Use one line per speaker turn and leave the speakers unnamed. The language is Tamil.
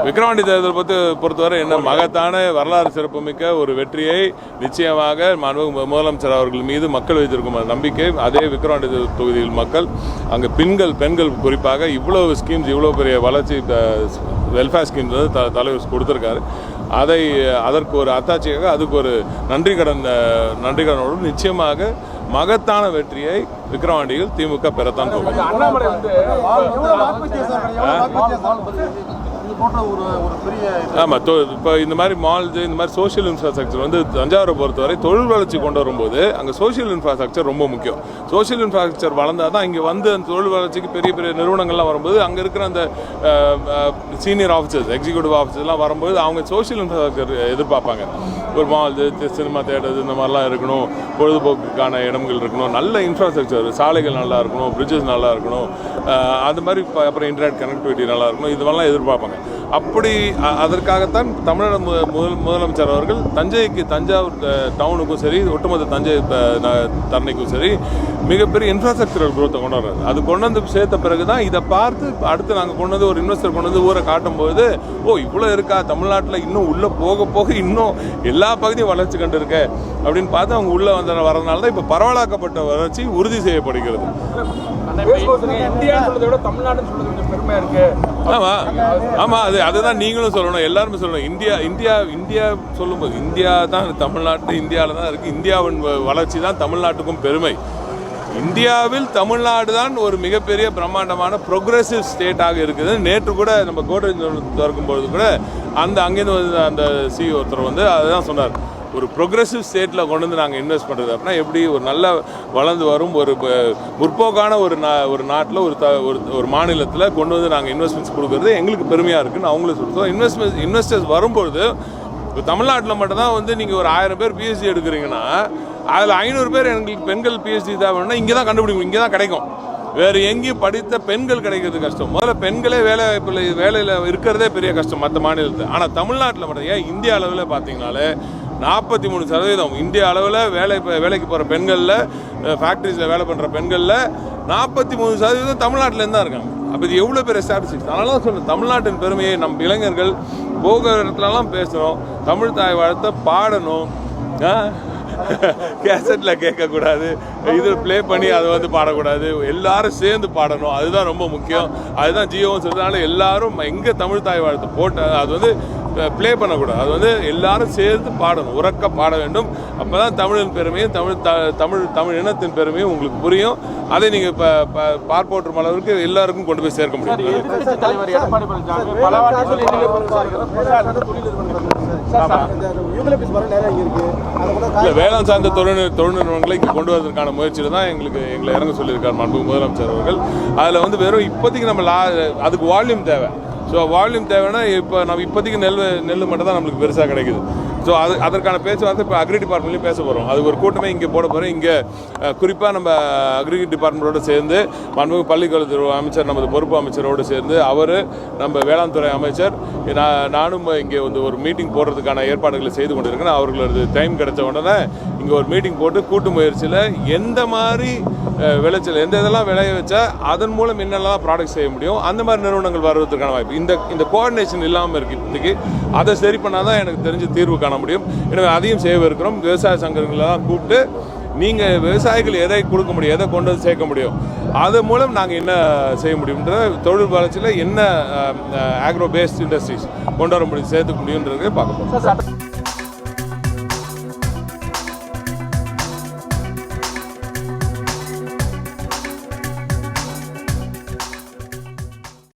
விக்கிரவாண்டி தேர்தல் பொறுத்தவரை என்ன மகத்தான வரலாறு சிறப்புமிக்க ஒரு வெற்றியை நிச்சயமாக முதலமைச்சர் அவர்கள் மீது மக்கள் வைத்திருக்கும் நம்பிக்கை. அதே விக்கிரவாண்டி தொகுதியில் மக்கள் அங்கே பெண்கள் குறிப்பாக இவ்வளவு ஸ்கீம்ஸ், இவ்வளோ பெரிய வளர்ச்சி வெல்ஃபேர் ஸ்கீம்ஸ் வந்து தலைவர் கொடுத்துருக்காரு. அதற்கு ஒரு அத்தாட்சியாக அதுக்கு ஒரு நன்றிக்கடனோடு நிச்சயமாக மகத்தான வெற்றியை விக்கிரவாண்டியில் திமுக பெறத்தான் போகுது. ஆமாம், இப்போ இந்த மாதிரி மால்ஸ், இந்த மாதிரி சோஷியல் இன்ஃப்ராஸ்ட்ரக்சர் வந்து தஞ்சாவூரை பொறுத்தவரை தொழில் வளர்ச்சி கொண்டு வரும்போது அங்கே சோஷியல் இன்ஃப்ராஸ்ட்ரக்சர் ரொம்ப முக்கியம். சோஷியல் இன்ஃப்ராஸ்ட்ரக்சர் வளர்ந்தால் தான் இங்கே வந்து அந்த தொழில் வளர்ச்சிக்கு பெரிய பெரிய நிறுவனங்கள்லாம் வரும்போது அங்கே இருக்கிற அந்த சீனியர் ஆஃபீஸர்ஸ், எக்ஸிக்யூட்டிவ் ஆஃபீஸர்லாம் வரும்போது அவங்க சோஷியல் இன்ஃப்ராஸ்ட்ரக்சர் எதிர்பார்ப்பாங்க. ஒரு மால்ஸு, சினிமா தேட்டர்ஸ் இந்த மாதிரிலாம் இருக்கணும், பொழுதுபோக்குக்கான இடங்கள் இருக்கணும், நல்ல இன்ஃப்ராஸ்ட்ரக்சர், சாலைகள் நல்லா இருக்கணும், பிரிட்ஜஸ் நல்லா இருக்கணும், அது மாதிரி அப்புறம் இன்டர்நெட் கனெக்டிவிட்டி நல்லா இருக்கணும், இதுவெல்லாம் எதிர்பார்ப்பாங்க. அப்படி அதற்காகத்தான் தமிழக முதலமைச்சர் அவர்கள் தஞ்சாவூர் டவுனுக்கும் சரி, ஒட்டுமொத்த தஞ்சை தரணிக்கும் சரி மிகப்பெரிய இன்ஃப்ராஸ்ட்ரக்சரல் குரோத்தை கொண்டு வர்றது. அது கொண்டு வந்து சேர்த்த பிறகு தான் இதை பார்த்து அடுத்து நாங்கள் கொண்டு வந்து ஒரு இன்வெஸ்டர் கொண்டு வந்து ஊரை காட்டும்போது, இவ்வளோ இருக்கா தமிழ்நாட்டில், இன்னும் உள்ளே போக போக இன்னும் எல்லா பகுதியும் வளர்ச்சி கண்டு இருக்க அப்படின்னு பார்த்து அவங்க உள்ளே வரதுனால தான் இப்போ பரவலாக்கப்பட்ட வளர்ச்சி உறுதி செய்யப்படுகிறது. ஆமாம், அதுதான் நீங்களும் சொல்லணும், எல்லாருமே சொல்லணும். இந்தியா சொல்லும்போது இந்தியா தான் தமிழ்நாட்டு, இந்தியாவில் தான் இருக்குது. இந்தியாவின் வளர்ச்சி தான் தமிழ்நாட்டுக்கும் பெருமை. இந்தியாவில் தமிழ்நாடு தான் ஒரு மிகப்பெரிய பிரம்மாண்டமான ப்ரோக்ரெசிவ் ஸ்டேட்டாக இருக்குது. நேற்று கூட நம்ம கோட்ரேஜ் திறக்கும்பொழுது கூட அங்கேருந்து வந்து அந்த சிஇஓ ஒருத்தர் வந்து அதுதான் சொன்னார், ஒரு ப்ரோக்ரெசிவ் ஸ்டேட்டில் கொண்டு வந்து நாங்கள் இன்வெஸ்ட் பண்ணுறது அப்படின்னா எப்படி ஒரு நல்ல வளர்ந்து வரும் ஒரு முற்போக்கான ஒரு நாட்டில் ஒரு மாநிலத்தில் கொண்டு வந்து நாங்கள் இன்வெஸ்ட்மெண்ட்ஸ் கொடுக்குறது எங்களுக்கு பெருமையாக இருக்குன்னு அவங்களே சொல்லுவோம். இன்வெஸ்டர்ஸ் வரும்பொழுது இப்போ தமிழ்நாட்டில் மட்டும்தான் வந்து நீங்கள் ஒரு 1000 பேர் பிஹெச்டி எடுக்கிறீங்கன்னா அதில் 500 பேர் எங்களுக்கு பெண்கள் பிஹெச்டி தேவைன்னா இங்கே தான் கண்டுபிடிக்கும், இங்கே தான் கிடைக்கும். வேறு எங்கேயும் படித்த பெண்கள் கிடைக்கிறது கஷ்டம். முதல்ல பெண்களே வேலையில் இருக்கிறதே பெரிய கஷ்டம் மற்ற மாநிலத்தில். ஆனால் தமிழ்நாட்டில் மட்டும் ஏன் இந்திய அளவில் பார்த்தீங்கன்னாலே 43% இந்திய அளவில் வேலைக்கு போகிற பெண்களில், ஃபேக்ட்ரிஸில் வேலை பண்ணுற பெண்களில் 43% தமிழ்நாட்டிலேருந்து தான் இருக்காங்க. அப்போ இது எவ்வளோ பெரிய ஸ்டாட்டிஸ்டிக்ஸ். அதனால தான் சொல்லுங்கள், தமிழ்நாட்டின் பெருமையை நம்ம இளைஞர்கள் போகிற இடத்துலலாம் பேசுகிறோம். தமிழ் தாய் வாழ்த்தை பாடணும், கேசட்டில் கேட்கக்கூடாது, இதில் ப்ளே பண்ணி அதை வந்து பாடக்கூடாது, எல்லாரும் சேர்ந்து பாடணும். அதுதான் ரொம்ப முக்கியம். அதுதான் ஜியோவும் சொல்கிறதுனால எல்லாரும் எங்கே தமிழ் தாய் வாழ்த்து போட்ட அது வந்து ப்ளே பண்ணக்கூடாது, அது வந்து எல்லாரும் சேர்ந்து பாடணும், உறக்க பாட வேண்டும். அப்போ தான் தமிழின் பெருமையும் தமிழ் இனத்தின் பெருமையும் உங்களுக்கு புரியும். அதை நீங்கள் இப்போ பார்ப்போற்றும் அளவுக்கு எல்லாருக்கும் கொண்டு போய் சேர்க்க முடியும். இல்லை, வேளாண் சார்ந்த தொழில் நிறுவனங்களை இங்கே கொண்டு வரதுக்கான முயற்சியில் தான் எங்களை இறங்க சொல்லியிருக்கார் மாண்பு முதலமைச்சர் அவர்கள். அதில் வந்து வெறும் இப்போதைக்கு நம்ம அதுக்கு வால்யூம் தேவை. ஸோ வால்யூம் தேவைன்னா இப்போ நம்ம இப்போதைக்கு நெல் மட்டும் தான் நம்மளுக்கு பெருசாக கிடைக்குது. ஸோ அதற்கான பேச்சுவார்த்தை இப்போ அக்ரி டிபார்ட்மெண்ட்லையும் பேச போகிறோம். அது ஒரு கூட்டமே இங்கே போட போகிறோம். இங்கே குறிப்பாக நம்ம அக்ரி டிபார்ட்மெண்ட்டோடு சேர்ந்து மாண்புமிகு பள்ளிக்கல்வித்துறை அமைச்சர், நமது பொறுப்பு அமைச்சரோடு சேர்ந்து அவர், நம்ம வேளாண் துறை அமைச்சர், நானும் இங்கே வந்து ஒரு மீட்டிங் போடுறதுக்கான ஏற்பாடுகளை செய்து கொண்டிருக்கேன். அவர்களது டைம் கிடைச்ச உடனே இங்கே ஒரு மீட்டிங் போட்டு கூட்டு முயற்சியில் எந்த மாதிரி விளைச்சல், எந்த இதெல்லாம் விளைய வச்சா அதன் மூலம் என்னெல்லாம் ப்ராடக்ட் செய்ய முடியும், அந்த மாதிரி நிறுவனங்கள் வருவதற்கான வாய்ப்பு. இந்த கோஆர்டினேஷன் இல்லாமல் இருக்குது இன்றைக்கி. அதை சரி பண்ணால் தான் எனக்கு தெரிஞ்ச தீர்வு காண முடியும். எனவே அதையும் செய்யவிருக்கிறோம். விவசாய சங்கங்களெல்லாம் கூப்பிட்டு நீங்கள் விவசாயிகள் எதை கொடுக்க முடியும், எதை கொண்டு வந்து சேர்க்க முடியும், அது மூலம் நாங்கள் என்ன செய்ய முடியுன்ற தொழில் வளர்ச்சியில் என்ன ஆக்ரோ பேஸ்ட் இண்டஸ்ட்ரீஸ் கொண்டு வர முடியும், சேர்த்துக்க முடியுன்றதை பார்க்க போகிறோம்.